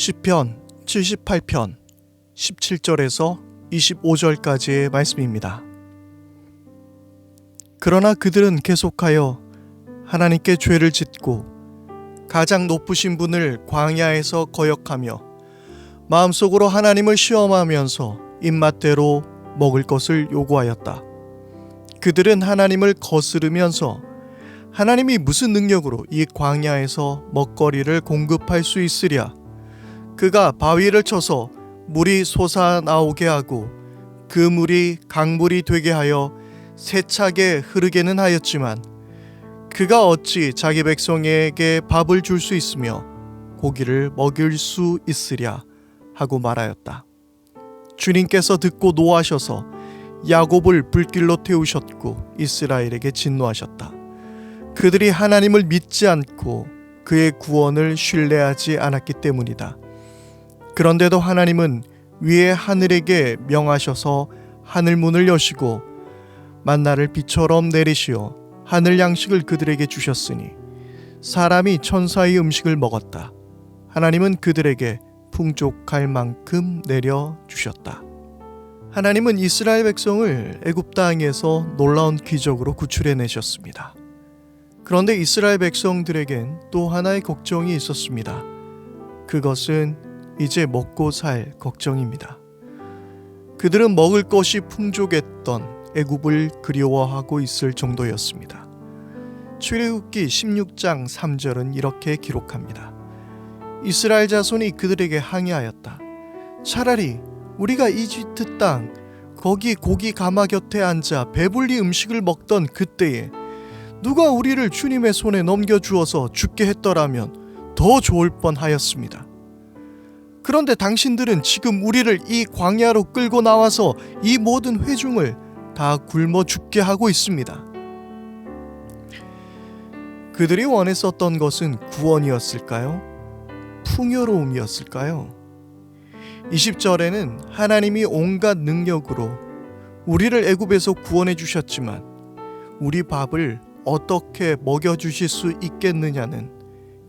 시편 78편 17절에서 25절까지의 말씀입니다. 그러나 그들은 계속하여 하나님께 죄를 짓고 가장 높으신 분을 광야에서 거역하며 마음속으로 하나님을 시험하면서 입맛대로 먹을 것을 요구하였다. 그들은 하나님을 거스르면서 하나님이 무슨 능력으로 이 광야에서 먹거리를 공급할 수 있으랴? 그가 바위를 쳐서 물이 솟아나오게 하고 그 물이 강물이 되게 하여 세차게 흐르게는 하였지만 그가 어찌 자기 백성에게 밥을 줄 수 있으며 고기를 먹일 수 있으랴 하고 말하였다. 주님께서 듣고 노하셔서 야곱을 불길로 태우셨고 이스라엘에게 진노하셨다. 그들이 하나님을 믿지 않고 그의 구원을 신뢰하지 않았기 때문이다. 그런데도 하나님은 위에 하늘에게 명하셔서 하늘문을 여시고 만나를 비처럼 내리시어 하늘 양식을 그들에게 주셨으니 사람이 천사의 음식을 먹었다. 하나님은 그들에게 풍족할 만큼 내려주셨다. 하나님은 이스라엘 백성을 애굽 땅에서 놀라운 기적으로 구출해내셨습니다. 그런데 이스라엘 백성들에겐 또 하나의 걱정이 있었습니다. 그것은 이제 먹고 살 걱정입니다. 그들은 먹을 것이 풍족했던 애굽을 그리워하고 있을 정도였습니다. 출애굽기 16장 3절은 이렇게 기록합니다. 이스라엘 자손이 그들에게 항의하였다. 차라리 우리가 이집트 땅 거기 고기 가마 곁에 앉아 배불리 음식을 먹던 그때에 누가 우리를 주님의 손에 넘겨주어서 죽게 했더라면 더 좋을 뻔하였습니다. 그런데 당신들은 지금 우리를 이 광야로 끌고 나와서 이 모든 회중을 다 굶어 죽게 하고 있습니다. 그들이 원했었던 것은 구원이었을까요? 풍요로움이었을까요? 20절에는 하나님이 온갖 능력으로 우리를 애굽에서 구원해 주셨지만 우리 밥을 어떻게 먹여주실 수 있겠느냐는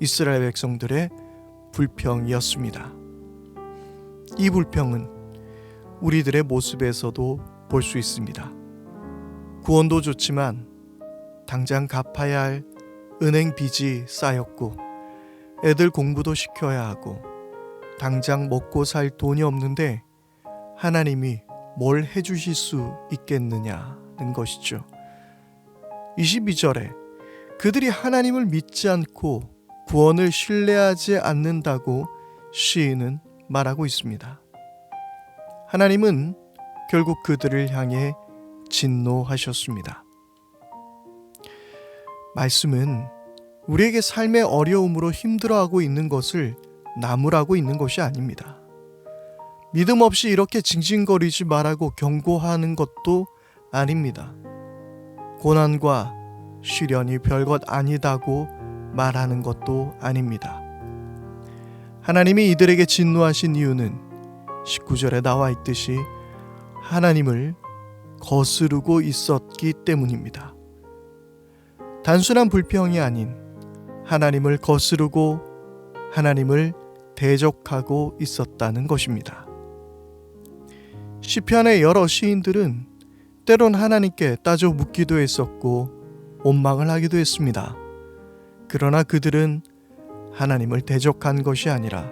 이스라엘 백성들의 불평이었습니다. 이 불평은 우리들의 모습에서도 볼 수 있습니다. 구원도 좋지만 당장 갚아야 할 은행 빚이 쌓였고 애들 공부도 시켜야 하고 당장 먹고 살 돈이 없는데 하나님이 뭘 해주실 수 있겠느냐는 것이죠. 22절에 그들이 하나님을 믿지 않고 구원을 신뢰하지 않는다고 시인은 말하고 있습니다. 하나님은 결국 그들을 향해 진노하셨습니다. 말씀은 우리에게 삶의 어려움으로 힘들어하고 있는 것을 나무라고 있는 것이 아닙니다. 믿음 없이 이렇게 징징거리지 말라고 경고하는 것도 아닙니다. 고난과 시련이 별것 아니다고 말하는 것도 아닙니다. 하나님이 이들에게 진노하신 이유는 19절에 나와 있듯이 하나님을 거스르고 있었기 때문입니다. 단순한 불평이 아닌 하나님을 거스르고 하나님을 대적하고 있었다는 것입니다. 시편의 여러 시인들은 때론 하나님께 따져 묻기도 했었고 원망을 하기도 했습니다. 그러나 그들은 하나님을 대적한 것이 아니라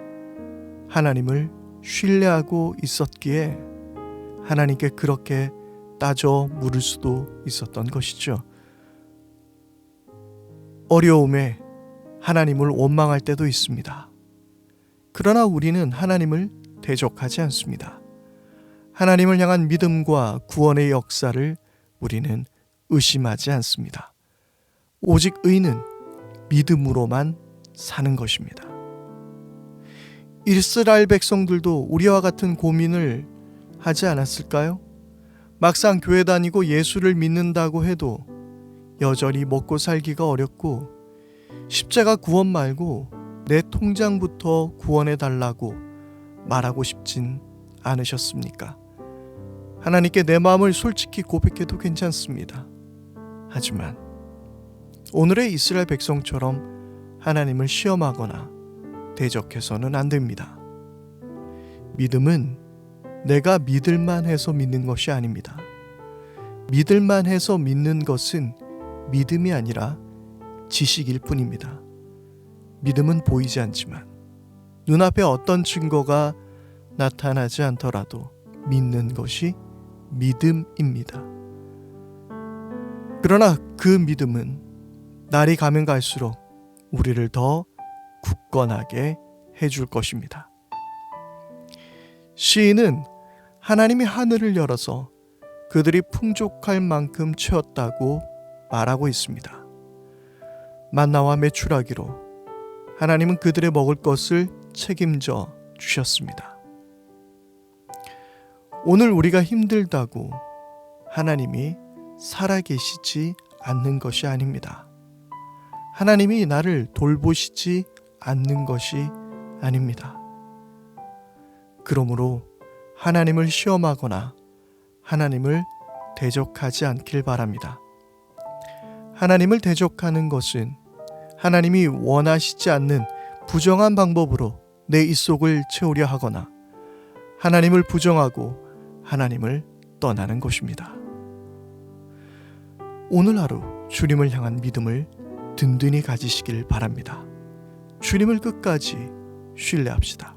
하나님을 신뢰하고 있었기에 하나님께 그렇게 따져 물을 수도 있었던 것이죠. 어려움에 하나님을 원망할 때도 있습니다. 그러나 우리는 하나님을 대적하지 않습니다. 하나님을 향한 믿음과 구원의 역사를 우리는 의심하지 않습니다. 오직 의는 믿음으로만 사는 것입니다. 이스라엘 백성들도 우리와 같은 고민을 하지 않았을까요? 막상 교회 다니고 예수를 믿는다고 해도 여전히 먹고 살기가 어렵고 십자가 구원 말고 내 통장부터 구원해 달라고 말하고 싶진 않으셨습니까? 하나님께 내 마음을 솔직히 고백해도 괜찮습니다. 하지만 오늘의 이스라엘 백성처럼 하나님을 시험하거나 대적해서는 안 됩니다. 믿음은 내가 믿을만 해서 믿는 것이 아닙니다. 믿을만 해서 믿는 것은 믿음이 아니라 지식일 뿐입니다. 믿음은 보이지 않지만 눈앞에 어떤 증거가 나타나지 않더라도 믿는 것이 믿음입니다. 그러나 그 믿음은 날이 가면 갈수록 우리를 더 굳건하게 해줄 것입니다. 시인은 하나님이 하늘을 열어서 그들이 풍족할 만큼 채웠다고 말하고 있습니다. 만나와 메추라기로 하나님은 그들의 먹을 것을 책임져 주셨습니다. 오늘 우리가 힘들다고 하나님이 살아계시지 않는 것이 아닙니다. 하나님이 나를 돌보시지 않는 것이 아닙니다. 그러므로 하나님을 시험하거나 하나님을 대적하지 않길 바랍니다. 하나님을 대적하는 것은 하나님이 원하시지 않는 부정한 방법으로 내 입속을 채우려 하거나 하나님을 부정하고 하나님을 떠나는 것입니다. 오늘 하루 주님을 향한 믿음을 든든히 가지시길 바랍니다. 주님을 끝까지 신뢰합시다.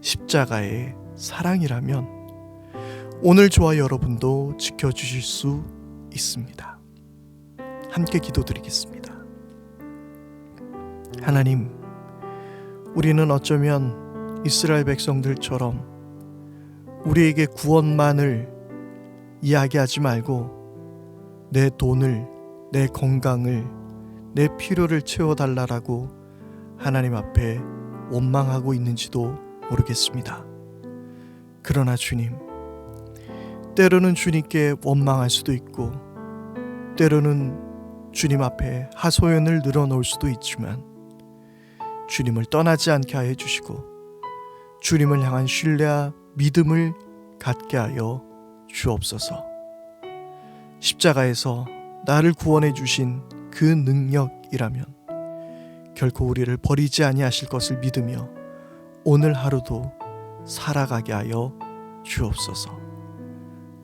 십자가의 사랑이라면 오늘 저와 여러분도 지켜주실 수 있습니다. 함께 기도드리겠습니다. 하나님, 우리는 어쩌면 이스라엘 백성들처럼 우리에게 구원만을 이야기하지 말고 내 돈을, 내 건강을, 내 필요를 채워달라고 하나님 앞에 원망하고 있는지도 모르겠습니다. 그러나 주님, 때로는 주님께 원망할 수도 있고 때로는 주님 앞에 하소연을 늘어놓을 수도 있지만 주님을 떠나지 않게 하여 주시고 주님을 향한 신뢰와 믿음을 갖게 하여 주옵소서. 십자가에서 나를 구원해 주신 그 능력이라면 결코 우리를 버리지 아니하실 것을 믿으며 오늘 하루도 살아가게 하여 주옵소서.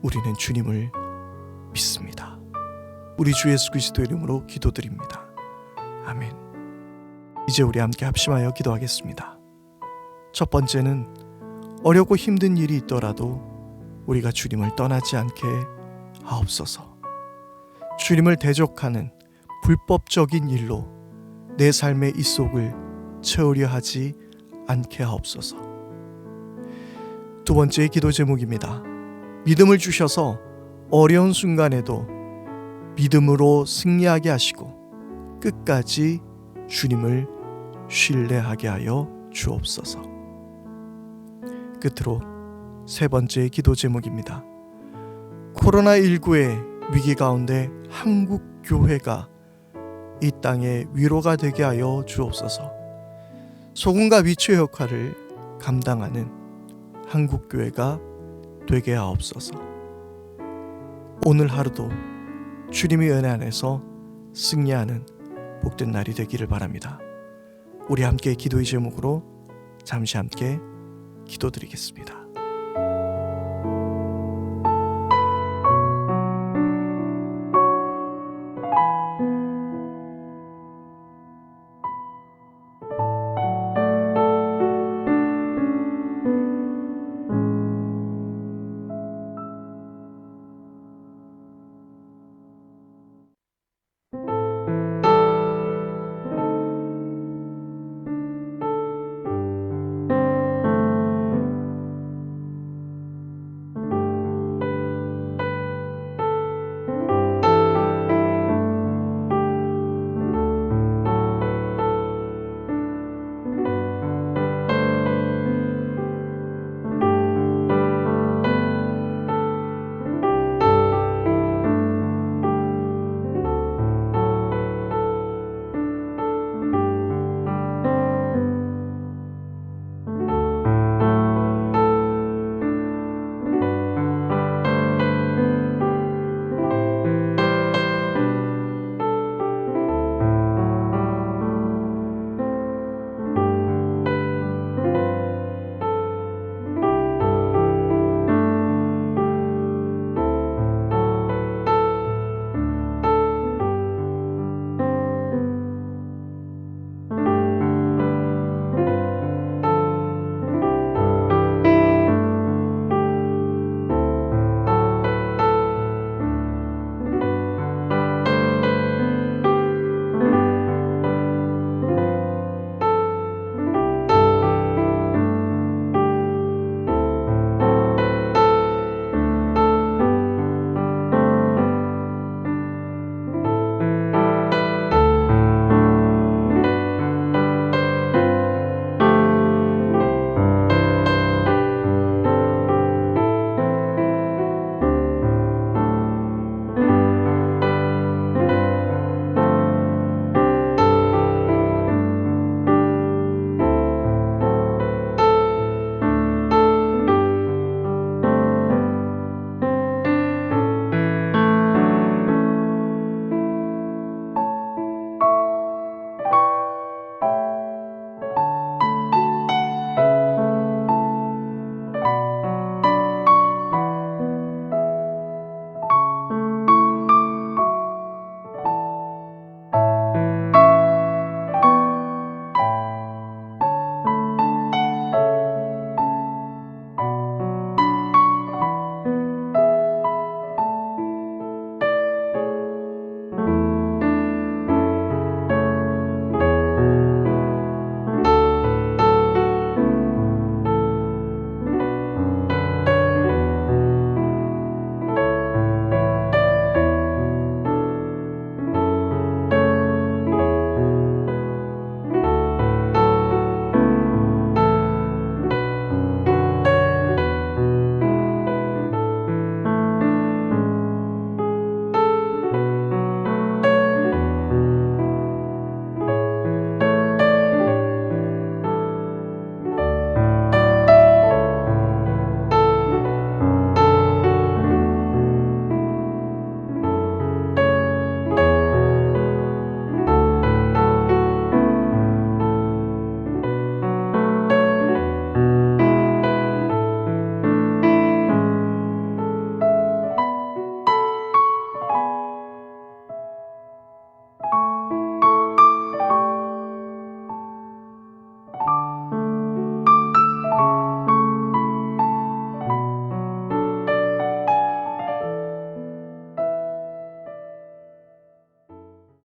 우리는 주님을 믿습니다. 우리 주 예수 그리스도의 이름으로 기도드립니다. 아멘. 이제 우리 함께 합심하여 기도하겠습니다. 첫 번째는 어렵고 힘든 일이 있더라도 우리가 주님을 떠나지 않게 하옵소서. 주님을 대적하는 불법적인 일로 내 삶의 입속을 채우려 하지 않게 하옵소서. 두 번째 기도 제목입니다. 믿음을 주셔서 어려운 순간에도 믿음으로 승리하게 하시고 끝까지 주님을 신뢰하게 하여 주옵소서. 끝으로 세 번째 기도 제목입니다. 코로나19의 위기 가운데 한국 교회가 이 땅의 위로가 되게 하여 주옵소서. 소금과 위치의 역할을 감당하는 한국 교회가 되게 하옵소서. 오늘 하루도 주님의 은혜 안에서 승리하는 복된 날이 되기를 바랍니다. 우리 함께 기도의 제목으로 잠시 함께 기도드리겠습니다.